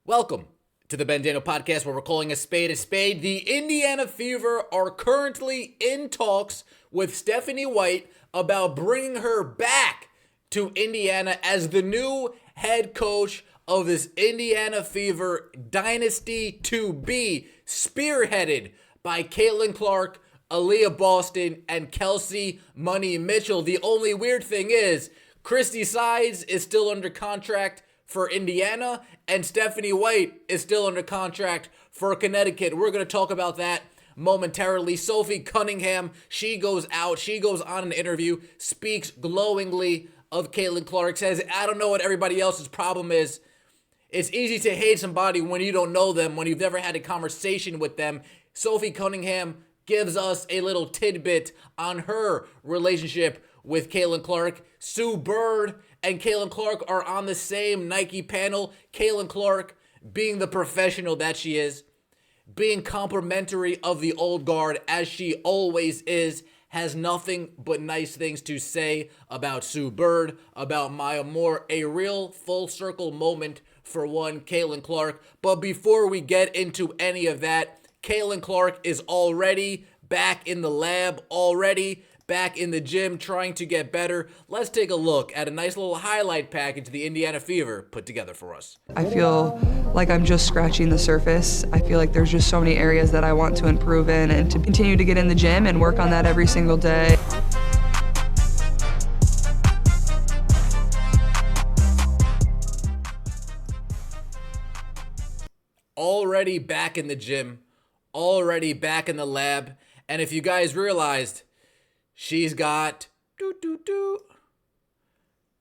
Welcome to the Ben Daniel Podcast, where we're calling a spade a spade. The Indiana Fever are currently in talks with Stephanie White about bringing her back to Indiana as the new head coach of this Indiana Fever dynasty to be spearheaded by Caitlin Clark, Aaliyah Boston, and Kelsey Money Mitchell. The only weird thing is Christie Sides is still under contract for Indiana, and Stephanie White is still under contract for Connecticut. We're going to talk about that momentarily. Sophie Cunningham, she goes on an interview, speaks glowingly of Caitlin Clark, says, I don't know what everybody else's problem is. It's easy to hate somebody when you don't know them, when you've never had a conversation with them. Sophie Cunningham gives us a little tidbit on her relationship with Caitlin Clark. Sue Bird and Caitlin Clark are on the same Nike panel. Caitlin Clark, being the professional that she is, being complimentary of the old guard as she always is, has nothing but nice things to say about Sue Bird, about Maya Moore. A real full circle moment for one Caitlin Clark. But before we get into any of that, Caitlin Clark is already back in the lab, already back in the gym, trying to get better. Let's take a look at a nice little highlight package the Indiana Fever put together for us. I feel like I'm just scratching the surface. I feel like there's just so many areas that I want to improve in and to continue to get in the gym and work on that every single day. Already back in the gym, already back in the lab, and if you guys realized, she's got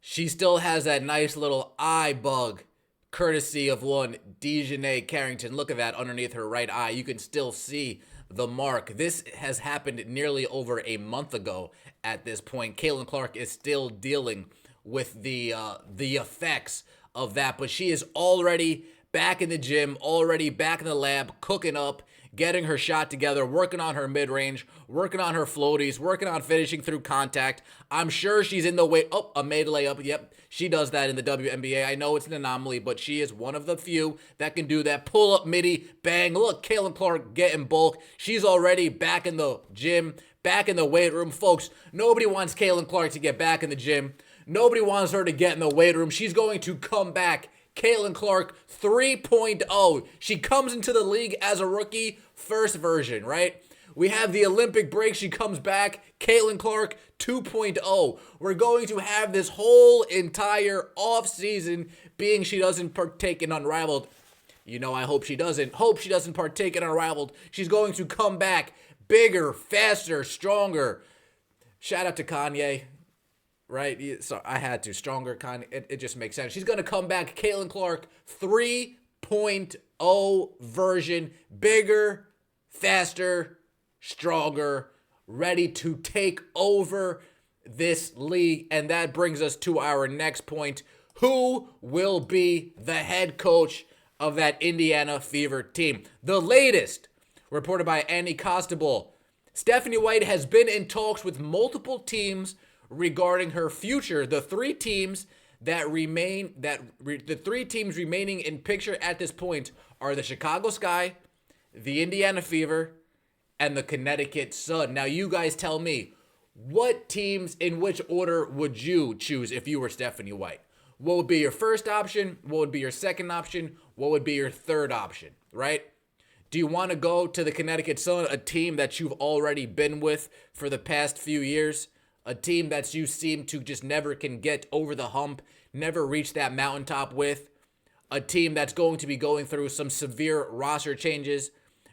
she still has that nice little eye bug, courtesy of one Dejanay Carrington. Look at that underneath her right eye. You can still see the mark. This has happened nearly over a month ago at this point. Caitlin Clark is still dealing with the effects of that, but she is already back in the gym, already back in the lab, cooking up, getting her shot together, working on her mid-range, working on her floaties, working on finishing through contact. I'm sure she's in the weight. Oh, a made layup. Yep, she does that in the WNBA. I know it's an anomaly, but she is one of the few that can do that. Pull up midi, bang. Look, Caitlin Clark getting bulk. She's already back in the gym, back in the weight room. Folks, nobody wants Caitlin Clark to get back in the gym. Nobody wants her to get in the weight room. She's going to come back. Caitlin Clark 3.0. She comes into the league as a rookie, first version, right? We have the Olympic break. She comes back. Caitlin Clark 2.0. We're going to have this whole entire offseason being she doesn't partake in Unrivaled. You know, I hope she doesn't. Hope she doesn't partake in Unrivaled. She's going to come back bigger, faster, stronger. Shout out to Kanye. Right? So I had to. Stronger, Kanye. It just makes sense. She's going to come back. Caitlin Clark 3.0 version. Bigger, faster, stronger, ready to take over this league. And that brings us to our next point. Who will be the head coach of that Indiana Fever team? The latest, reported by Annie Costabile, Stephanie White has been in talks with multiple teams regarding her future. The three teams remaining in picture at this point are the Chicago Sky, the Indiana Fever, and the Connecticut Sun. Now, you guys tell me, what teams in which order would you choose if you were Stephanie White? What would be your first option? What would be your second option? What would be your third option, right? Do you want to go to the Connecticut Sun, a team that you've already been with for the past few years? A team that you seem to just never can get over the hump, never reach that mountaintop with. A team that's going to be going through some severe roster changes,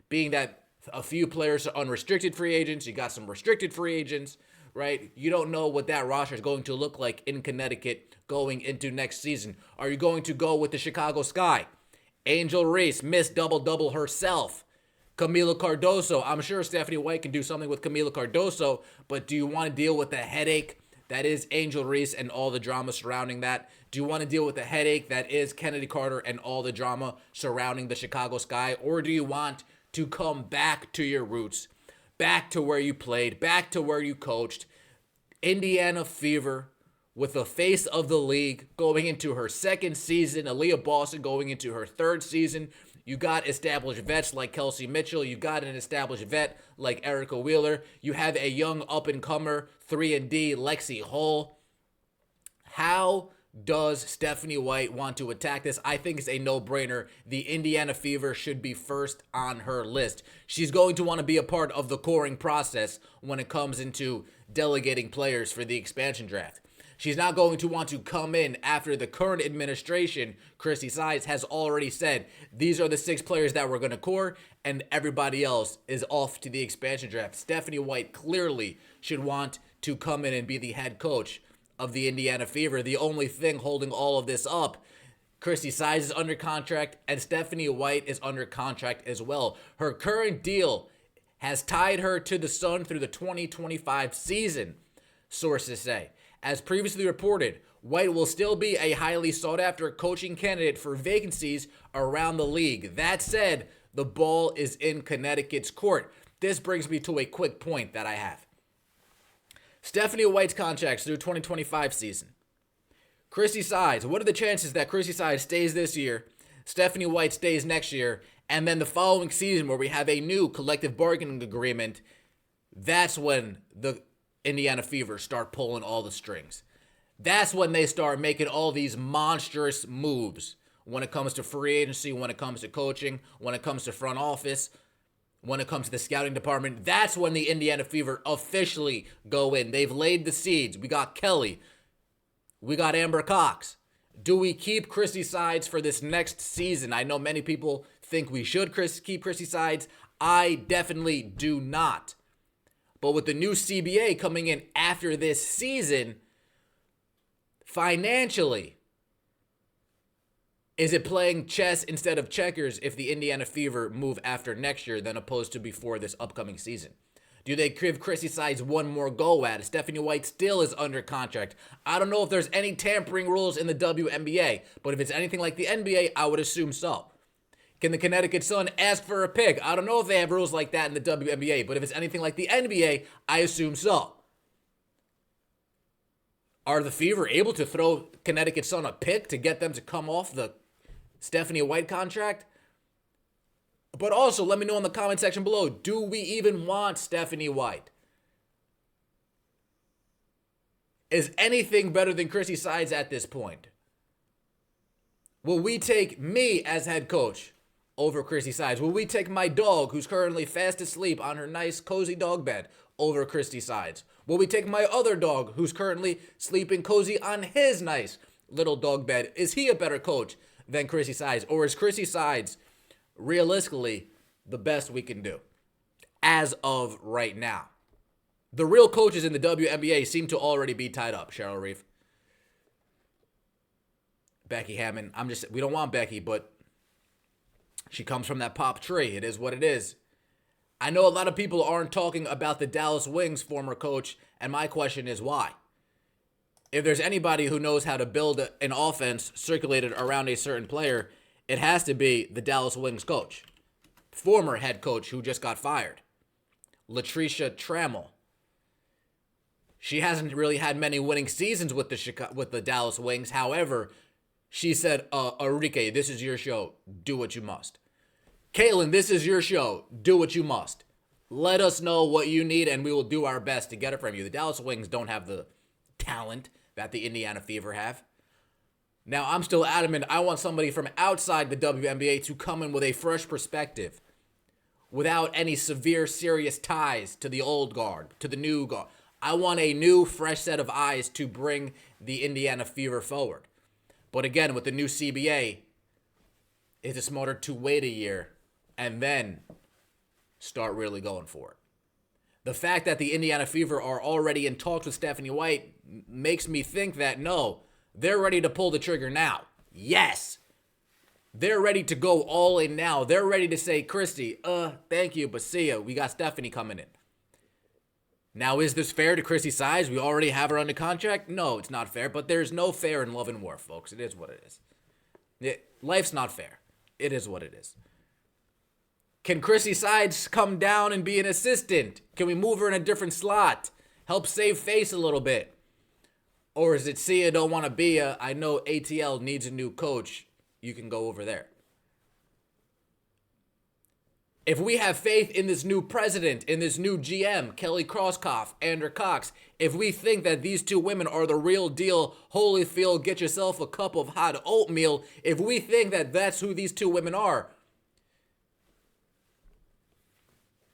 being that a few players are unrestricted free agents. You got some restricted free agents, right? You don't know what that roster is going to look like in Connecticut going into next season. Are you going to go with the Chicago Sky? Angel Reese, Miss Double-Double herself. Camila Cardoso. I'm sure Stephanie White can do something with Camila Cardoso, but do you want to deal with the headache that is Angel Reese and all the drama surrounding that? Do you want to deal with the headache that is Kennedy Carter and all the drama surrounding the Chicago Sky? Or do you want to come back to your roots, back to where you played, back to where you coached? Indiana Fever with the face of the league going into her second season, Aaliyah Boston going into her third season. You got established vets like Kelsey Mitchell. You got an established vet like Erica Wheeler. You have a young up-and-comer 3-and-D, Lexi Hull. How does Stephanie White want to attack this? I think it's a no-brainer. The Indiana Fever should be first on her list. She's going to want to be a part of the coring process when it comes into delegating players for the expansion draft. She's not going to want to come in after the current administration, Christie Sides, has already said, these are the 6 players that we're going to core, and everybody else is off to the expansion draft. Stephanie White clearly should want to come in and be the head coach of the Indiana Fever. The only thing holding all of this up, Christie Sides is under contract, and Stephanie White is under contract as well. Her current deal has tied her to the Sun through the 2025 season, sources say. As previously reported, White will still be a highly sought-after coaching candidate for vacancies around the league. That said, the ball is in Connecticut's court. This brings me to a quick point that I have. Stephanie White's contracts through 2025 season. Christie Sides, what are the chances that Christie Sides stays this year, Stephanie White stays next year, and then the following season where we have a new collective bargaining agreement, that's when the Indiana Fever start pulling all the strings. That's when they start making all these monstrous moves when it comes to free agency, when it comes to coaching, when it comes to front office, when it comes to the scouting department. That's when the Indiana Fever officially go in. They've laid the seeds. We got Kelly. We got Amber Cox. Do we keep Christie Sides for this next season? I know many people think we should keep Christie Sides. I definitely do not. But with the new CBA coming in after this season, financially, is it playing chess instead of checkers if the Indiana Fever move after next year than opposed to before this upcoming season? Do they give Christie Sides one more go at it? Stephanie White still is under contract. I don't know if there's any tampering rules in the WNBA, but if it's anything like the NBA, I would assume so. Can the Connecticut Sun ask for a pick? I don't know if they have rules like that in the WNBA, but if it's anything like the NBA, I assume so. Are the Fever able to throw Connecticut Sun a pick to get them to come off the Stephanie White contract? But also, let me know in the comment section below, do we even want Stephanie White? Is anything better than Christie Sides at this point? Will we take me as head coach over Christie Sides? Will we take my dog, who's currently fast asleep on her nice, cozy dog bed, over Christie Sides? Will we take my other dog, who's currently sleeping cozy on his nice little dog bed? Is he a better coach than Christie Sides? Or is Christie Sides realistically the best we can do as of right now? The real coaches in the WNBA seem to already be tied up. Cheryl Reeve, Becky Hammon. We don't want Becky, but she comes from that pop tree. It is what it is. I know a lot of people aren't talking about the Dallas Wings former coach, and my question is why? If there's anybody who knows how to build an offense circulated around a certain player, it has to be the Dallas Wings coach, former head coach who just got fired, Latricia Trammell. She hasn't really had many winning seasons with the Dallas Wings. However, she said, Enrique, this is your show. Do what you must. Caitlin, this is your show. Do what you must. Let us know what you need, and we will do our best to get it from you. The Dallas Wings don't have the talent that the Indiana Fever have. Now, I'm still adamant. I want somebody from outside the WNBA to come in with a fresh perspective without any severe, serious ties to the old guard, to the new guard. I want a new, fresh set of eyes to bring the Indiana Fever forward. But again, with the new CBA, is it smarter to wait a year and then start really going for it? The fact that the Indiana Fever are already in talks with Stephanie White makes me think that, no, they're ready to pull the trigger now. Yes. They're ready to go all in now. They're ready to say, Christie, thank you, but see ya. We got Stephanie coming in. Now, is this fair to Christie Sides? We already have her under contract? No, it's not fair, but there's no fair in love and war, folks. It is what it is. Life's not fair. It is what it is. Can Christie Sides come down and be an assistant? Can we move her in a different slot? Help save face a little bit? Or is it see ya, don't want to be ya? I know ATL needs a new coach. You can go over there. If we have faith in this new president, in this new GM, Kelly Krauskopf, Andrew Cox, if we think that these two women are the real deal, Holyfield, get yourself a cup of hot oatmeal, if we think that that's who these two women are,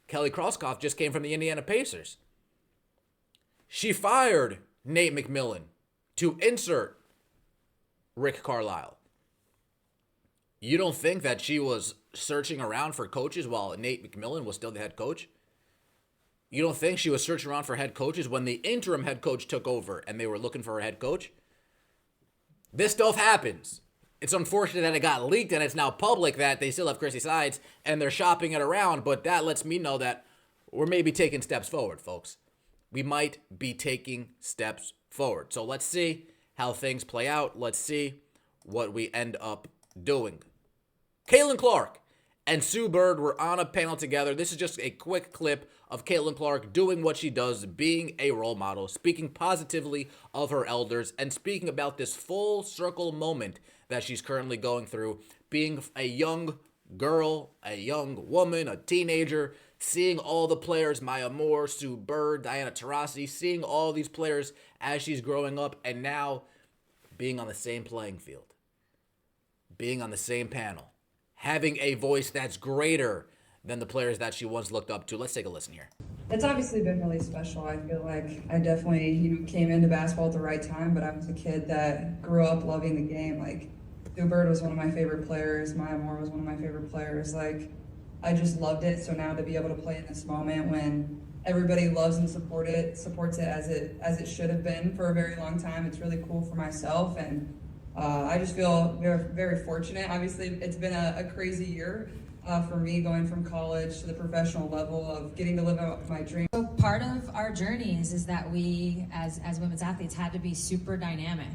Kelly Krauskopf just came from the Indiana Pacers. She fired Nate McMillan to insert Rick Carlisle. You don't think that she was searching around for coaches while Nate McMillan was still the head coach? You don't think she was searching around for head coaches when the interim head coach took over and they were looking for a head coach? This stuff happens. It's unfortunate that it got leaked and it's now public that they still have Christie sides and they're shopping it around, but that lets me know that we're maybe taking steps forward, folks. We might be taking steps forward. So let's see how things play out. Let's see what we end up doing. Caitlin Clark and Sue Bird were on a panel together. This is just a quick clip of Caitlin Clark doing what she does, being a role model, speaking positively of her elders, and speaking about this full circle moment that she's currently going through, being a young girl, a young woman, a teenager, seeing all the players, Maya Moore, Sue Bird, Diana Taurasi, seeing all these players as she's growing up, and now being on the same playing field, being on the same panel, having a voice that's greater than the players that she once looked up to. Let's take a listen here. It's obviously been really special. I feel like I definitely, came into basketball at the right time, but I was a kid that grew up loving the game. Like, Sue Bird was one of my favorite players. Maya Moore was one of my favorite players. Like, I just loved it. So now to be able to play in this moment when everybody loves and supports it as it should have been for a very long time, it's really cool for myself. And I just feel very, very fortunate. Obviously, it's been a crazy year for me, going from college to the professional level of getting to live out my dream. So part of our journeys is that we, as women's athletes, had to be super dynamic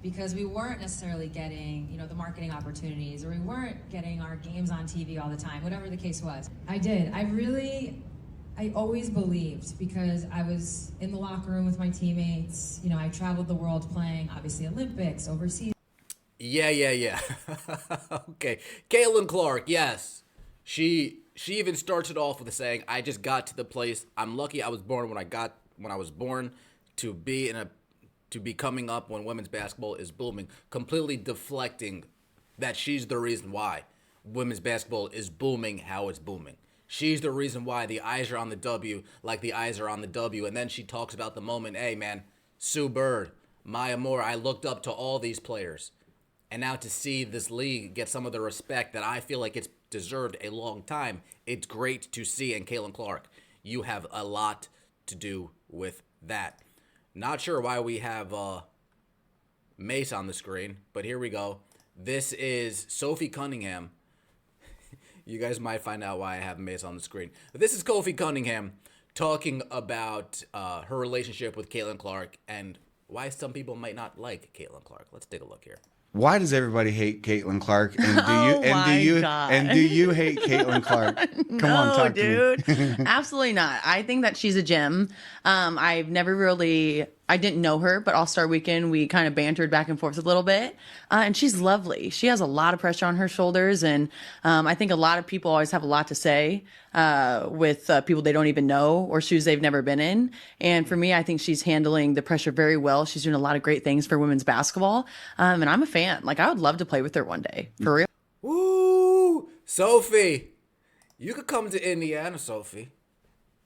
because we weren't necessarily getting, the marketing opportunities, or we weren't getting our games on TV all the time, whatever the case was. I always believed, because I was in the locker room with my teammates. I traveled the world playing, obviously, Olympics, overseas. Yeah. Okay. Caitlin Clark, yes. She even starts it off with saying, I just got to the place. I'm lucky I was born when I was born to be coming up when women's basketball is booming, completely deflecting that she's the reason why women's basketball is booming how it's booming. She's the reason why the eyes are on the W like the eyes are on the W. And then she talks about the moment, hey, man, Sue Bird, Maya Moore, I looked up to all these players. And now to see this league get some of the respect that I feel like it's deserved a long time, it's great to see. And Caitlin Clark, you have a lot to do with that. Not sure why we have Mace on the screen, but here we go. This is Sophie Cunningham. You guys might find out why I have Mace on the screen. But this is Kofi Cunningham talking about her relationship with Caitlin Clark and why some people might not like Caitlin Clark. Let's take a look here. Why does everybody hate Caitlin Clark? And do you hate Caitlin Clark? Come on, talk dude. to me. Absolutely not. I think that she's a gem. I didn't know her, but All-Star Weekend, we kind of bantered back and forth a little bit. And she's lovely. She has a lot of pressure on her shoulders. And I think a lot of people always have a lot to say with people they don't even know or shoes they've never been in. And for me, I think she's handling the pressure very well. She's doing a lot of great things for women's basketball. And I'm a fan. Like, I would love to play with her one day. For real. Woo! Sophie, you could come to Indiana, Sophie.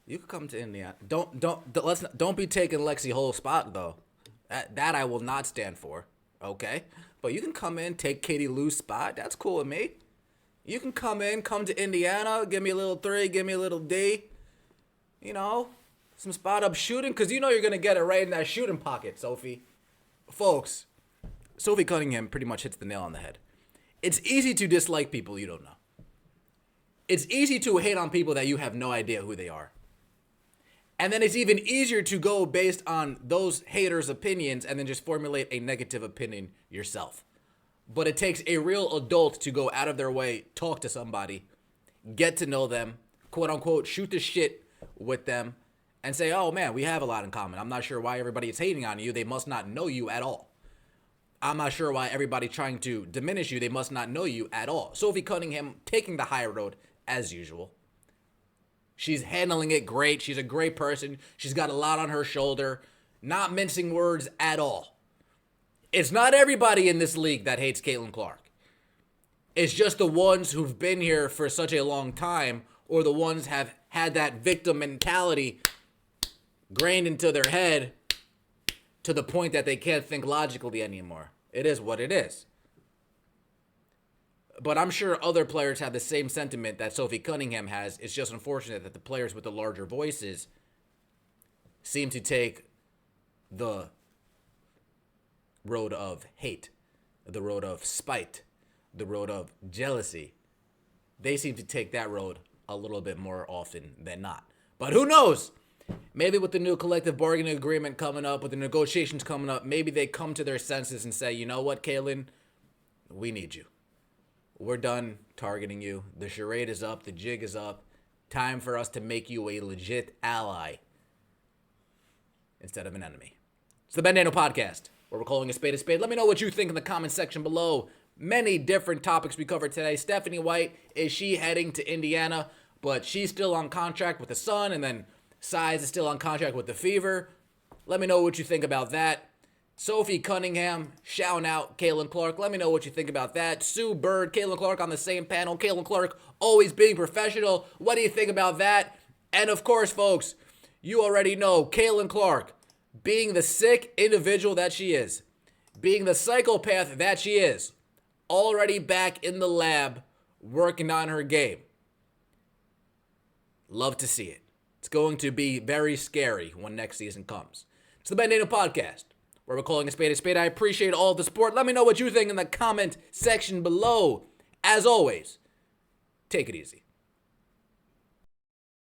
You could come to Indiana. Don't be taking Lexi Hull's spot though. That I will not stand for. Okay, but you can come in, take Katie Lou's spot. That's cool with me. You can come to Indiana, give me a little 3, give me a little D. Some spot up shooting, because you're gonna get it right in that shooting pocket, Sophie. Folks, Sophie Cunningham pretty much hits the nail on the head. It's easy to dislike people you don't know. It's easy to hate on people that you have no idea who they are. And then it's even easier to go based on those haters' opinions and then just formulate a negative opinion yourself. But it takes a real adult to go out of their way, talk to somebody, get to know them, quote unquote, shoot the shit with them, and say, oh man, we have a lot in common. I'm not sure why everybody is hating on you. They must not know you at all. I'm not sure why everybody's trying to diminish you. They must not know you at all. Sophie Cunningham taking the high road as usual. She's handling it great. She's a great person. She's got a lot on her shoulder. Not mincing words at all. It's not everybody in this league that hates Caitlin Clark. It's just the ones who've been here for such a long time, or the ones have had that victim mentality grained into their head to the point that they can't think logically anymore. It is what it is. But I'm sure other players have the same sentiment that Sophie Cunningham has. It's just unfortunate that the players with the larger voices seem to take the road of hate, the road of spite, the road of jealousy. They seem to take that road a little bit more often than not. But who knows? Maybe with the new collective bargaining agreement coming up, with the negotiations coming up, maybe they come to their senses and say, you know what, Caitlin? We need you. We're done targeting you. The charade is up. The jig is up. Time for us to make you a legit ally instead of an enemy. It's the Bandano Podcast, where we're calling a spade a spade. Let me know what you think in the comment section below. Many different topics we covered today. Stephanie White, is she heading to Indiana? But she's still on contract with the Sun, and then Size is still on contract with the Fever. Let me know what you think about that. Sophie Cunningham, shouting out Caitlin Clark. Let me know what you think about that. Sue Bird, Caitlin Clark on the same panel. Caitlin Clark always being professional. What do you think about that? And of course, folks, you already know Caitlin Clark being the sick individual that she is, being the psychopath that she is, already back in the lab working on her game. Love to see it. It's going to be very scary when next season comes. It's the Bandano Podcast, where we're calling a spade a spade. I appreciate all the support. Let me know what you think in the comment section below. As always, take it easy.